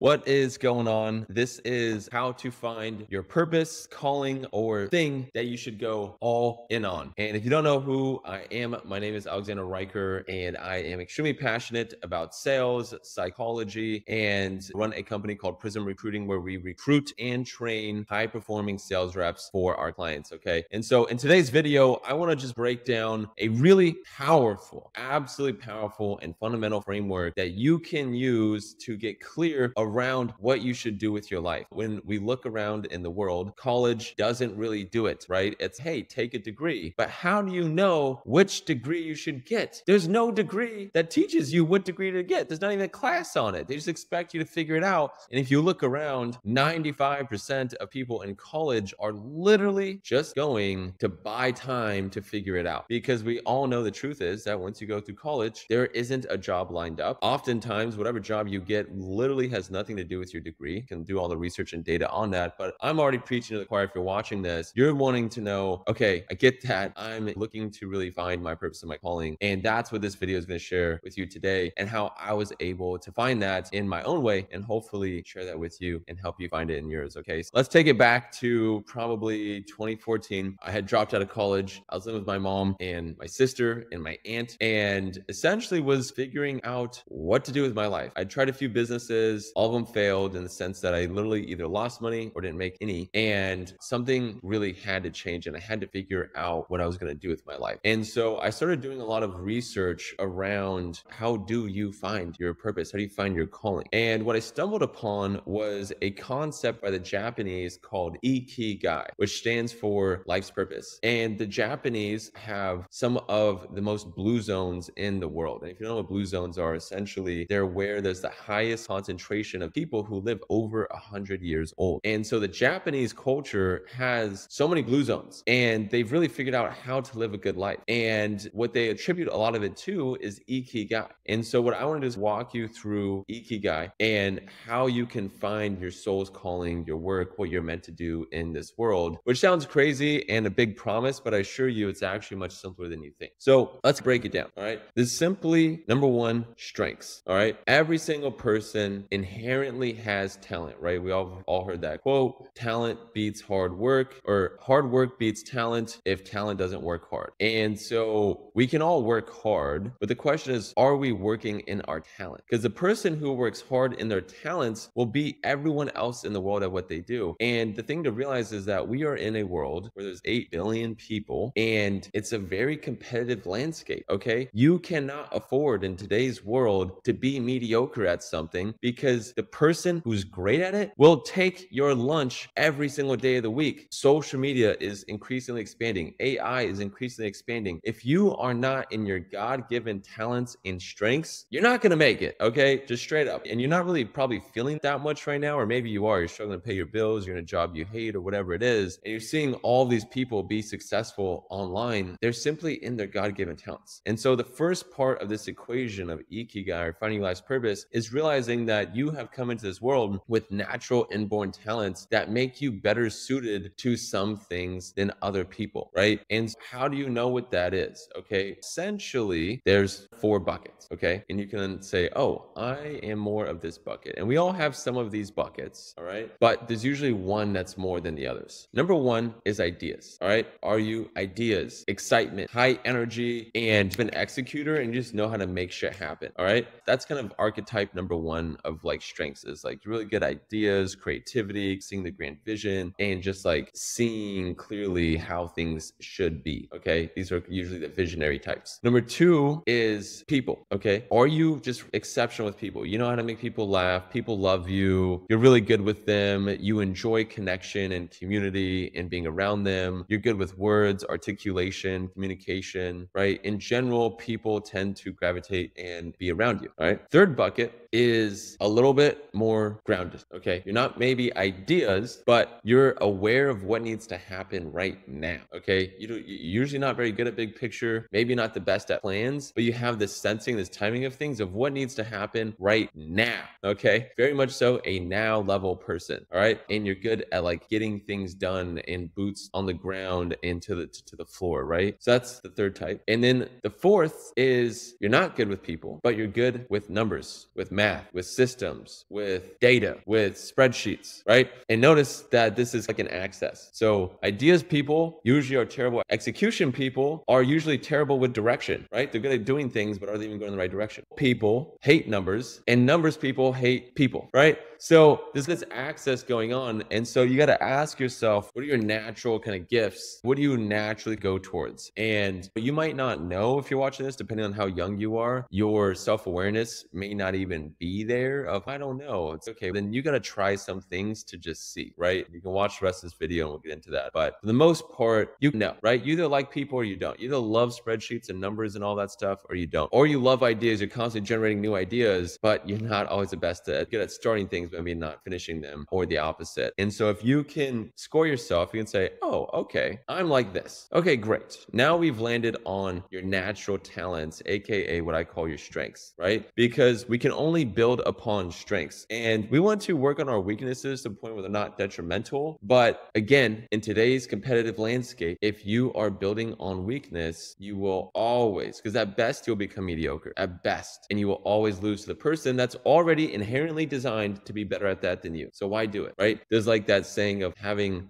What is going on? This is how to find your purpose, calling, or thing that you should go all in on. And if you don't know who I am, my name is Alexander Riker, and I am extremely passionate about sales, psychology, and run a company called Prism Recruiting where we recruit and train high performing sales reps for our clients. Okay. And so in today's video, I want to just break down a really powerful, absolutely powerful, and fundamental framework that you can use to get clear around what you should do with your life. When we look around in the world, college doesn't really do it, right? It's, hey, take a degree. But how do you know which degree you should get? There's no degree that teaches you what degree to get. There's not even a class on it. They just expect you to figure it out. And if you look around, 95% of people in college are literally just going to buy time to figure it out. Because we all know the truth is that once you go through college, there isn't a job lined up. Oftentimes, whatever job you get literally has nothing to do with your degree. You can do all the research and data on that. But I'm already preaching to the choir. If you're watching this, you're wanting to know, okay, I get that. I'm looking to really find my purpose and my calling. And that's what this video is going to share with you today, and how I was able to find that in my own way and hopefully share that with you and help you find it in yours. Okay. So let's take it back to probably 2014. I had dropped out of college. I was living with my mom and my sister and my aunt, and essentially was figuring out what to do with my life. I tried a few businesses. All of them failed in the sense that I literally either lost money or didn't make any. And something really had to change, and I had to figure out what I was going to do with my life. And so I started doing a lot of research around how do you find your purpose? How do you find your calling? And what I stumbled upon was a concept by the Japanese called Ikigai, which stands for life's purpose. And the Japanese have some of the most blue zones in the world. And if you don't know what blue zones are, essentially they're where there's the highest concentration of people who live over 100 years old. And so the Japanese culture has so many blue zones, and they've really figured out how to live a good life. And what they attribute a lot of it to is Ikigai. And so what I want to do is walk you through Ikigai and how you can find your soul's calling, your work, what you're meant to do in this world, which sounds crazy and a big promise, but I assure you it's actually much simpler than you think. So let's break it down. All right. This is simply number one, strengths. All right. Every single person inherently has talent, right? We all heard that quote, talent beats hard work, or hard work beats talent if talent doesn't work hard. And so we can all work hard, but the question is, are we working in our talent? Because the person who works hard in their talents will beat everyone else in the world at what they do. And the thing to realize is that we are in a world where there's 8 billion people, and it's a very competitive landscape. Okay. You cannot afford in today's world to be mediocre at something, because the person who's great at it will take your lunch every single day of the week. Social media is increasingly expanding. AI is increasingly expanding. If you are not in your God-given talents and strengths, you're not going to make it. Okay. Just straight up. And you're not really probably feeling that much right now, or maybe you are. You're struggling to pay your bills. You're in a job you hate or whatever it is. And you're seeing all these people be successful online. They're simply in their God-given talents. And so the first part of this equation of Ikigai, or finding life's purpose, is realizing that you have come into this world with natural inborn talents that make you better suited to some things than other people, right? And how do you know what that is? Okay. Essentially, there's 4 buckets. Okay. And you can say, oh, I am more of this bucket. And we all have some of these buckets. All right. But there's usually one that's more than the others. Number 1 is ideas. All right. Are you ideas, excitement, high energy, and an executor, and you just know how to make shit happen? All right. That's kind of archetype number 1 of like strengths, is like really good ideas, creativity, seeing the grand vision, and just like seeing clearly how things should be. Okay. These are usually the visionary types. Number 2 is people. Okay. Are you just exceptional with people? You know how to make people laugh. People love you. You're really good with them. You enjoy connection and community and being around them. You're good with words, articulation, communication, right? In general, people tend to gravitate and be around you. All right. Third bucket is a little bit more grounded. Okay. You're not maybe ideas, but you're aware of what needs to happen right now. Okay. You're usually not very good at big picture, maybe not the best at plans, but you have this sensing, this timing of things of what needs to happen right now. Okay. Very much so a now level person. All right. And you're good at like getting things done and boots on the ground and to the floor. Right. So that's the third type. And then the fourth is you're not good with people, but you're good with numbers, with math, with systems, with data, with spreadsheets, right? And notice that this is like an access. So ideas people usually are terrible. Execution people are usually terrible with direction, right? They're good at doing things, but are they even going in the right direction? People hate numbers, and numbers people hate people, right? So there's this access going on. And so you got to ask yourself, what are your natural kind of gifts? What do you naturally go towards? And you might not know if you're watching this, depending on how young you are, your self-awareness may not even be there of, I don't know. It's okay. Then you got to try some things to just see, right? You can watch the rest of this video and we'll get into that. But for the most part, you know, right? You either like people or you don't. You either love spreadsheets and numbers and all that stuff, or you don't. Or you love ideas. You're constantly generating new ideas, but you're not always the best at good at starting things, but maybe not finishing them, or the opposite. And so if you can score yourself, you can say, oh, okay, I'm like this. Okay, great. Now we've landed on your natural talents, AKA what I call your strengths, right? Because we can only build upon strengths, and we want to work on our weaknesses to the point where they're not detrimental. But again, in today's competitive landscape, if you are building on weakness, you will always, because at best you'll become mediocre at best, and you will always lose to the person that's already inherently designed to be better at that than you. So why do it, right? There's like that saying of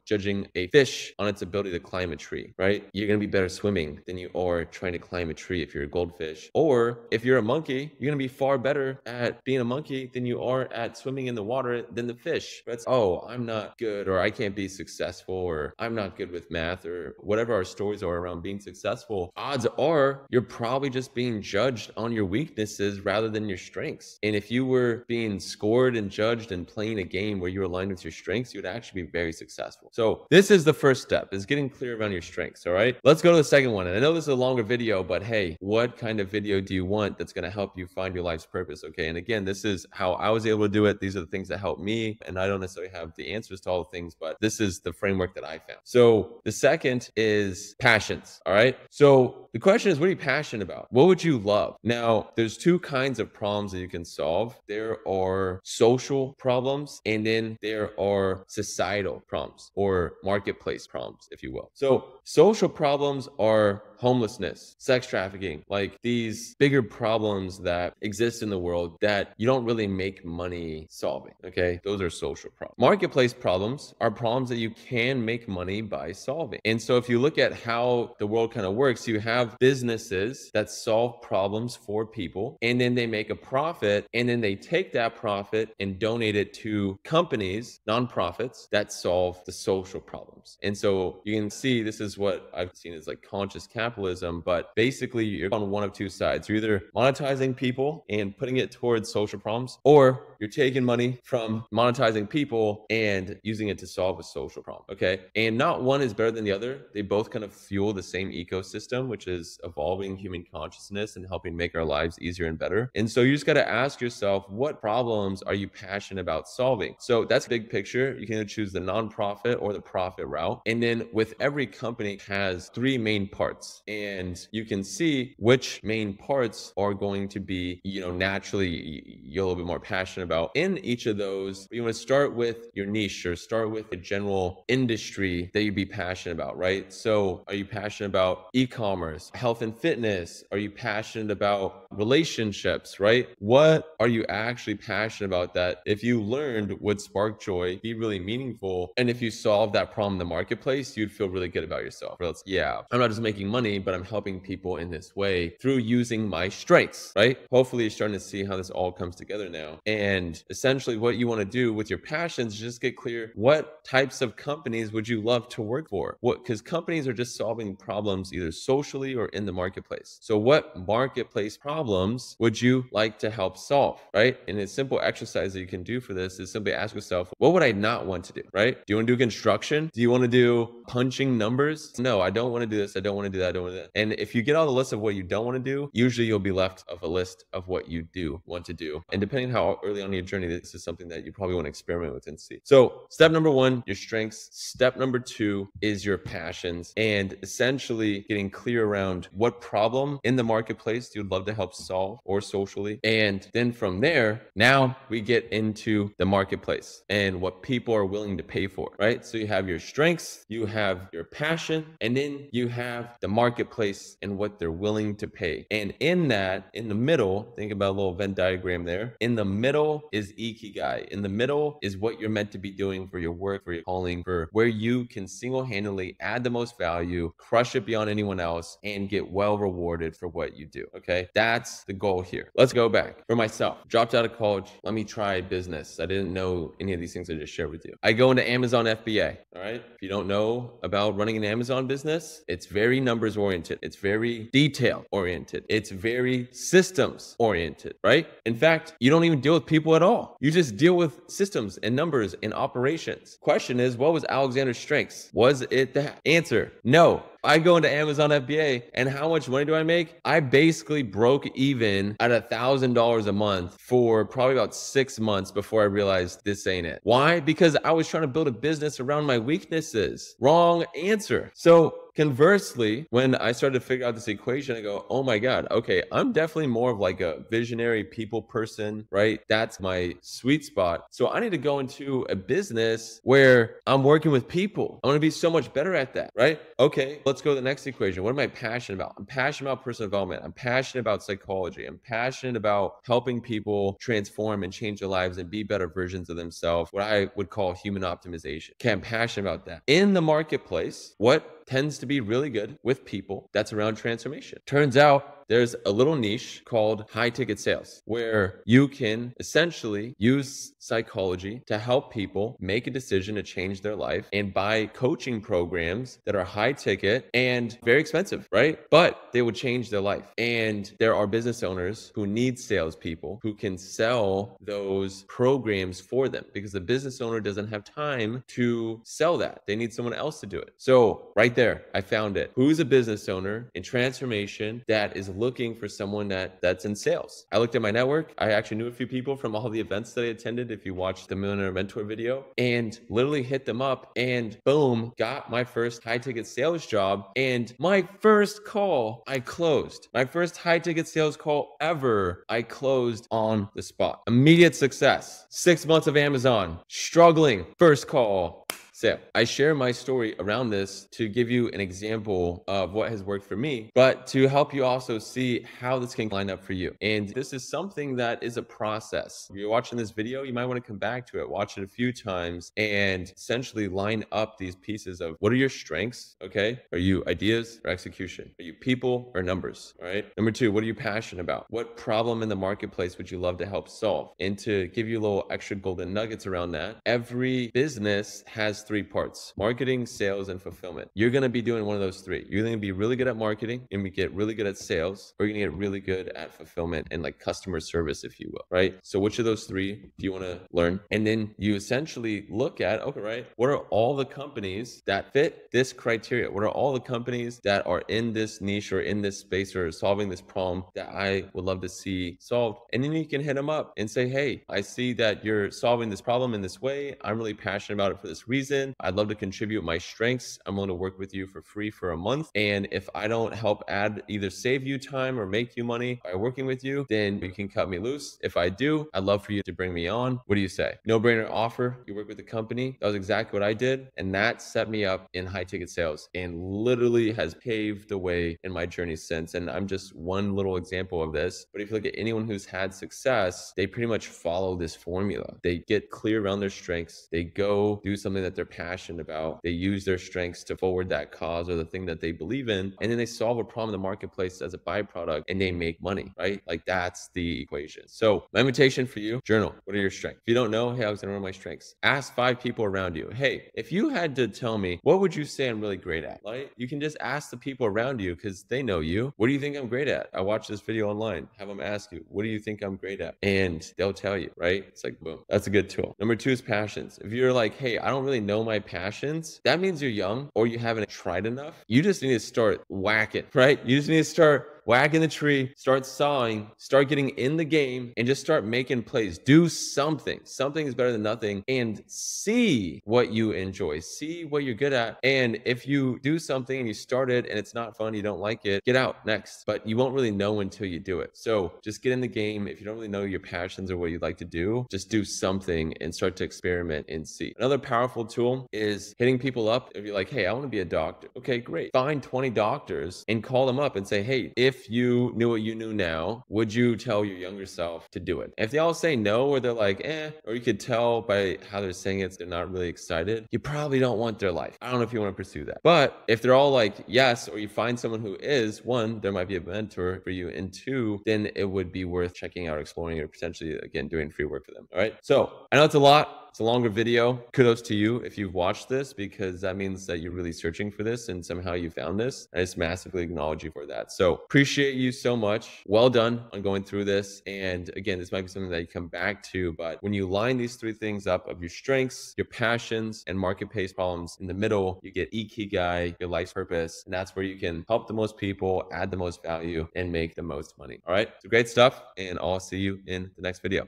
judging a fish on its ability to climb a tree, right? You're going to be better swimming than you are trying to climb a tree if you're a goldfish. Or if you're a monkey, you're going to be far better at being a monkey than you are at swimming in the water than the fish. But it's, oh, I'm not good, or I can't be successful, or I'm not good with math, or whatever our stories are around being successful. Odds are you're probably just being judged on your weaknesses rather than your strengths. And if you were being scored and judged and playing a game where you're aligned with your strengths, you would actually be very successful. So this is the first step, is getting clear around your strengths. All right, let's go to the second one. And I know this is a longer video, but hey, what kind of video do you want that's going to help you find your life's purpose? Okay. And again, this is how I was able to do it. These are the things that helped me. And I don't necessarily have the answers to all the things, but this is the framework that I found. So the second is passions. All right. So the question is, what are you passionate about? What would you love? Now, there's two kinds of problems that you can solve. There are social problems, and then there are societal problems, or marketplace problems, if you will. So social problems are homelessness, sex trafficking, like these bigger problems that exist in the world that you don't really make money solving. Okay. Those are social problems. Marketplace problems are problems that you can make money by solving. And so if you look at how the world kind of works, you have businesses that solve problems for people, and then they make a profit, and then they take that profit and donate it to companies, nonprofits that solve the social problems. And so you can see this is what I've seen as like conscious capitalism, but basically you're on one of two sides. You're either monetizing people and putting it towards social problems, or you're taking money from monetizing people and using it to solve a social problem. Okay. And not one is better than the other. They both kind of fuel the same ecosystem, which is evolving human consciousness and helping make our lives easier and better. And so you just got to ask yourself, what problems are you passionate about solving? So that's big picture. You can either choose the nonprofit or the profit route. And then with every company has three main parts, and you can see which main parts are going to be, naturally you're a little bit more passionate about in each of those. You want to start with your niche, or start with a general industry that you'd be passionate about, right? So are you passionate about e-commerce, health and fitness? Are you passionate about relationships, right? What are you actually passionate about that if you learned would spark joy, be really meaningful, and if you solve that problem in the marketplace, you'd feel really good about yourself? Or else, yeah, I'm not just making money, but I'm helping people in this way through using my strengths, right? Hopefully you're starting to see how this all comes together now. And essentially what you want to do with your passions is just get clear, what types of companies would you love to work for? Because companies are just solving problems either socially or in the marketplace. So what marketplace problems would you like to help solve, right? And a simple exercise that you can do for this is simply ask yourself, what would I not want to do, right? Do you want to do construction? Do you want to do punching numbers? No, I don't want to do this. I don't want to do that. I don't want to do that. And if you get all the list of what you don't want to do, usually you'll be left of a list of what you do want to do. And depending how early on in your journey, this is something that you probably want to experiment with and see. So step number one, your strengths. Step number two is your passions, and essentially getting clear around what problem in the marketplace you'd love to help solve, or socially. And then from there, now we get into the marketplace and what people are willing to pay for, right? So you have your strengths, you have your passion, and then you have the market. marketplace and what they're willing to pay. And in that, in the middle, think about a little Venn diagram there. In the middle is Ikigai. In the middle is what you're meant to be doing for your work, for your calling, for where you can single-handedly add the most value, crush it beyond anyone else, and get well rewarded for what you do. Okay, that's the goal here. Let's go back. For myself, dropped out of college. Let me try business. I didn't know any of these things I just shared with you. I go into Amazon FBA. All right. If you don't know about running an Amazon business, it's very numbers oriented. It's very detail oriented. It's very systems oriented, right? In fact, you don't even deal with people at all. You just deal with systems and numbers and operations. Question is, what was Alexander's strengths? Was it that? Answer, no. I go into Amazon FBA, and how much money do I make? I basically broke even at $1,000 a month for probably about 6 months before I realized this ain't it. Why? Because I was trying to build a business around my weaknesses. Wrong answer. So conversely, when I started to figure out this equation, I go, oh my God, okay, I'm definitely more of like a visionary people person, right? That's my sweet spot. So I need to go into a business where I'm working with people. I want to be so much better at that, right? Okay, let's go to the next equation. What am I passionate about? I'm passionate about personal development. I'm passionate about psychology. I'm passionate about helping people transform and change their lives and be better versions of themselves, what I would call human optimization. Okay, I'm passionate about that. In the marketplace, what tends to be really good with people that's around transformation? Turns out there's a little niche called high ticket sales where you can essentially use psychology to help people make a decision to change their life and buy coaching programs that are high ticket and very expensive, right? But they would change their life. And there are business owners who need salespeople who can sell those programs for them because the business owner doesn't have time to sell that. They need someone else to do it. So right there, I found it. Who's a business owner in transformation that is looking for someone that's in sales? I looked at my network. I actually knew a few people from all the events that I attended, if you watched the Millionaire Mentor video, and literally hit them up and boom, got my first high ticket sales job. And my first call, I closed. My first high ticket sales call ever, I closed on the spot. Immediate success. 6 months of Amazon, struggling, first call, sale. I share my story around this to give you an example of what has worked for me, but to help you also see how this can line up for you. And this is something that is a process. If you're watching this video, you might want to come back to it, watch it a few times, and essentially line up these pieces of what are your strengths, okay? Are you ideas or execution? Are you people or numbers, all right? Number two, what are you passionate about? What problem in the marketplace would you love to help solve? And to give you a little extra golden nuggets around that, every business has 3 parts: marketing, sales, and fulfillment. You're going to be doing one of those 3. You're going to be really good at marketing and we get really good at sales, or you're going to get really good at fulfillment and like customer service, if you will, right? So which of those 3 do you want to learn? And then you essentially look at, okay, right, what are all the companies that fit this criteria? What are all the companies that are in this niche or in this space or solving this problem that I would love to see solved? And then you can hit them up and say, hey, I see that you're solving this problem in this way. I'm really passionate about it for this reason. I'd love to contribute my strengths. I'm willing to work with you for free for a month. And if I don't help either save you time or make you money by working with you, then you can cut me loose. If I do, I'd love for you to bring me on. What do you say? No-brainer offer. You work with the company. That was exactly what I did. And that set me up in high ticket sales and literally has paved the way in my journey since. And I'm just one little example of this. But if you look at anyone who's had success, they pretty much follow this formula. They get clear around their strengths. They go do something that they're passionate about. They use their strengths to forward that cause or the thing that they believe in. And then they solve a problem in the marketplace as a byproduct and they make money, right? Like that's the equation. So my invitation for you, journal. What are your strengths? If you don't know, hey, I was going to know my strengths. Ask 5 people around you. Hey, if you had to tell me, what would you say I'm really great at? Right? You can just ask the people around you because they know you. What do you think I'm great at? I watched this video online. Have them ask you, what do you think I'm great at? And they'll tell you, right? It's like, boom. That's a good tool. Number 2 is passions. If you're like, hey, I don't really know my passions, that means you're young or you haven't tried enough. You just need to start whacking, right? You just need to start whacking the tree, start sawing, start getting in the game, and just start making plays. Do something. Something is better than nothing, and see what you enjoy. See what you're good at. And if you do something and you start it and it's not fun, you don't like it, get out next. But you won't really know until you do it. So just get in the game. If you don't really know your passions or what you'd like to do, just do something and start to experiment and see. Another powerful tool is hitting people up. If you're like, hey, I want to be a doctor. Okay, great. Find 20 doctors and call them up and say, hey, if you knew what you knew now, would you tell your younger self to do it? If they all say no, or they're like, or you could tell by how they're saying it, they're not really excited, you probably don't want their life. I don't know if you want to pursue that. But if they're all like, yes, or you find someone who is, one, there might be a mentor for you, and two, then it would be worth checking out, exploring, or potentially, again, doing free work for them. All right. So I know it's a lot. It's a longer video. Kudos to you if you've watched this, because that means that you're really searching for this and somehow you found this. I just massively acknowledge you for that. So appreciate you so much. Well done on going through this. And again, this might be something that you come back to, but when you line these three things up of your strengths, your passions, and market-based problems in the middle, you get Ikigai, your life's purpose. And that's where you can help the most people, add the most value, and make the most money. All right. So great stuff. And I'll see you in the next video.